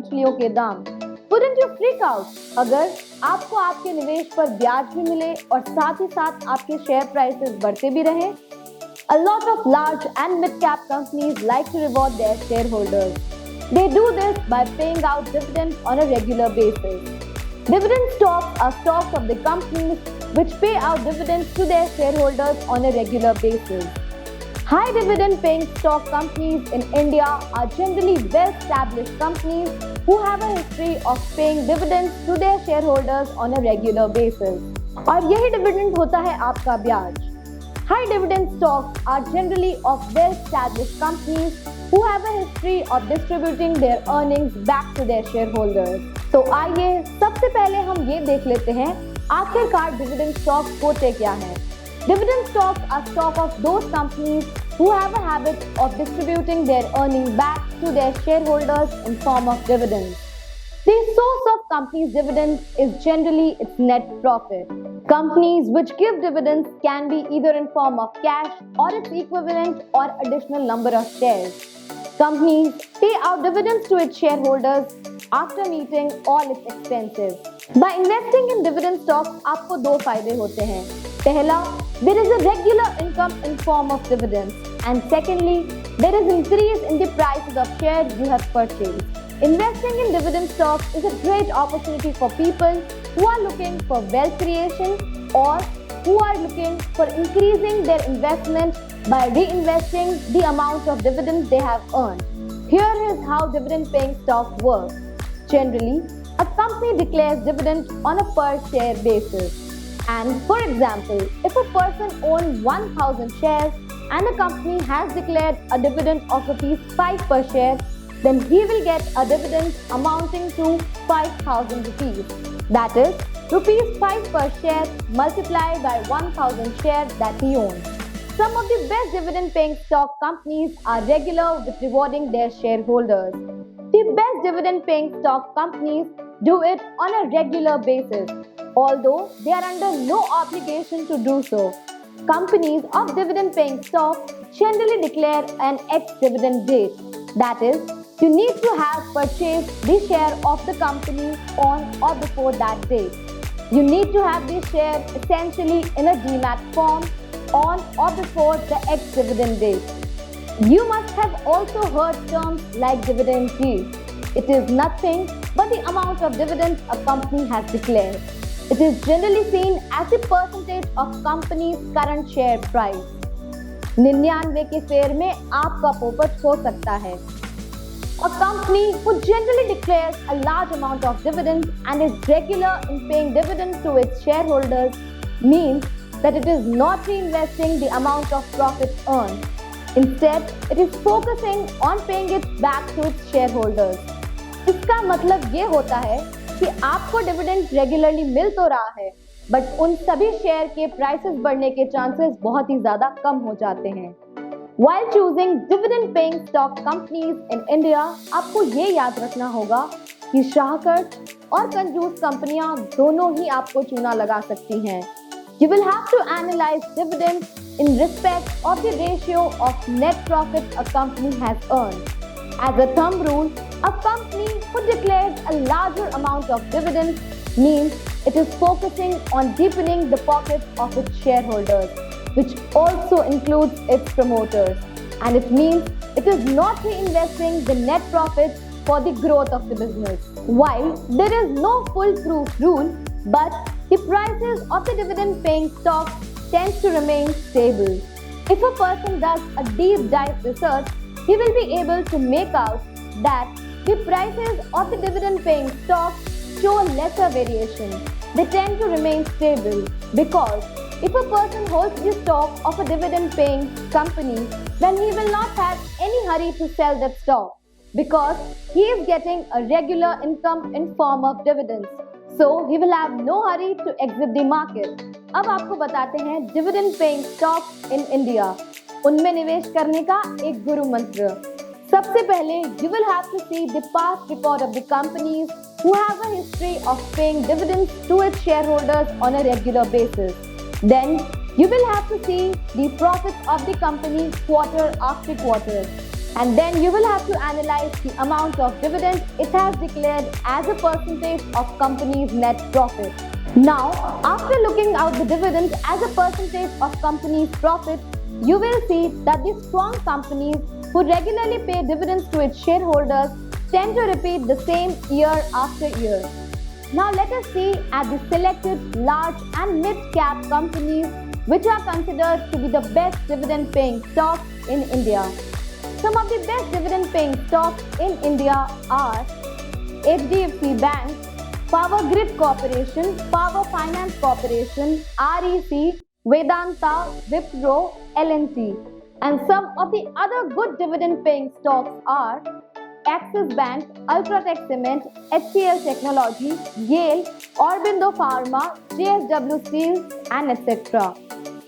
मछलियों के दाम। Wouldn't you freak out अगर आपको आपके निवेश पर ब्याज भी मिले और साथ ही साथ आपके शेयर प्राइसेस बढ़ते भी रहें? A lot of large and mid-cap companies like to reward their shareholders. They do this by paying out dividends on a regular basis. Dividend stocks are stocks of the companies which pay out dividends to their shareholders on a regular basis. High dividend paying stock companies in India are generally well-established companies who have a history of paying dividends to their shareholders on a regular basis. और यही dividend होता है आपका ब्याज। High dividend stocks are generally of well-established companies who have a history of distributing their earnings back to their shareholders. तो आइए सबसे पहले हम ये देख लेते हैं आखिरकार dividend stocks होते क्या हैं। Dividend stocks are stock of those companies who have a habit of distributing their earnings back to their shareholders in form of dividends. The source of company's dividends is generally its net profit. Companies which give dividends can be either in form of cash or its equivalent or additional number of shares. Companies pay out dividends to its shareholders after meeting all its expenses. By investing in dividend stocks, आपको दो फायदे होते हैं। पहला, there is a regular income in form of dividends, and secondly, there is increase in the prices of shares you have purchased. Investing in dividend stocks is a great opportunity for people who are looking for wealth creation or who are looking for increasing their investment by reinvesting the amount of dividends they have earned. Here is how dividend-paying stocks work. Generally, a company declares dividends on a per share basis. And for example, if a person owns 1,000 shares and the company has declared a dividend of ₹5 per share, then he will get a dividend amounting to 5,000 rupees. That is, ₹5 per share multiplied by 1,000 shares that he owns. Some of the best dividend-paying stock companies are regular with rewarding their shareholders. The best dividend-paying stock companies do it on a regular basis, although they are under no obligation to do so. Companies of dividend-paying stock generally declare an ex-dividend date. That is, you need to have purchased the share of the company on or before that date. You need to have the share essentially in a demat form on or before the ex-dividend date. You must have also heard terms like dividend yield. It is nothing but the amount of dividends a company has declared. It is generally seen as the percentage of company's current share price. 99 के fair में आपका पोपट हो सकता है। A company who generally declares a large amount of dividends and is regular in paying dividends to its shareholders means that it is not reinvesting the amount of profits earned. Instead, it is focusing on paying it back to its shareholders. इसका मतलब ये होता है कि आपको dividend regularly मिल तो रहा है, बट उन सभी शेयर के प्राइसेस बढ़ने के चांसेस बहुत ही ज्यादा कम हो जाते हैं। While choosing dividend-paying stock companies in India, आपको ये याद रखना होगा कि शाहकर और कंजूस कंपनियां दोनों ही आपको चूना लगा सकती हैं। You will have to analyze dividends in respect of the ratio of net profit a company has earned. As a thumb rule, a company who declares a larger amount of dividends means it is focusing on deepening the pockets of its shareholders, which also includes its promoters, and it means it is not reinvesting the net profits for the growth of the business. While there is no foolproof rule, but the prices of the dividend-paying stock tends to remain stable. If a person does a deep dive research, he will be able to make out that the prices of the dividend-paying stocks show lesser variation. They tend to remain stable because if a person holds the stock of a dividend-paying company, then he will not have any hurry to sell that stock because he is getting a regular income in form of dividends. So he will have no hurry to exit the market. अब आपको बताते हैं dividend-paying stocks in India. उनमें निवेश करने का एक गुरु मंत्र। सबसे पहले you will have to see the past record of the companies who have a history of paying dividends to its shareholders on a regular basis. Then you will have to see the profits of the company quarter after quarter. And then you will have to analyze the amount of dividend it has declared as a percentage of company's net profit. Now, after looking out the dividend as a percentage of company's profit, you will see that the strong companies who regularly pay dividends to its shareholders tend to repeat the same year after year. Now let us see at the selected large and mid-cap companies which are considered to be the best dividend-paying stocks in India. Some of the best dividend-paying stocks in India are HDFC Bank, Power Grid Corporation, Power Finance Corporation, REC, Vedanta, Wipro, L&T. And some of the other good dividend-paying stocks are Axis Bank, Ultratech Cement, HCL Technology, Yale, Aurobindo Pharma, JSW Steel, and etc.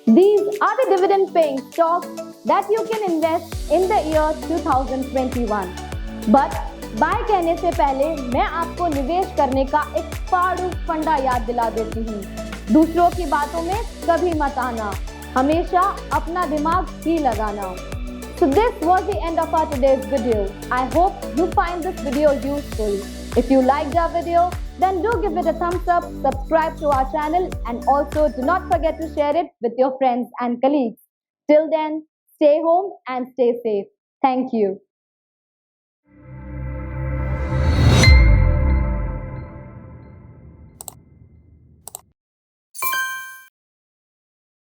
These are the dividend-paying stocks that you can invest in the year 2021. But bye कहने से पहले मैं आपको निवेश करने का एक पारू फंडा याद दिला देती हूँ। दूसरों की बातों में कभी मत आना, हमेशा अपना दिमाग ही लगाना। So this was the end of our today's video. I hope you find this video useful. If you liked our video, then do give it a thumbs up, subscribe to our channel, and also do not forget to share it with your friends and colleagues. Till then, stay home and stay safe. Thank you.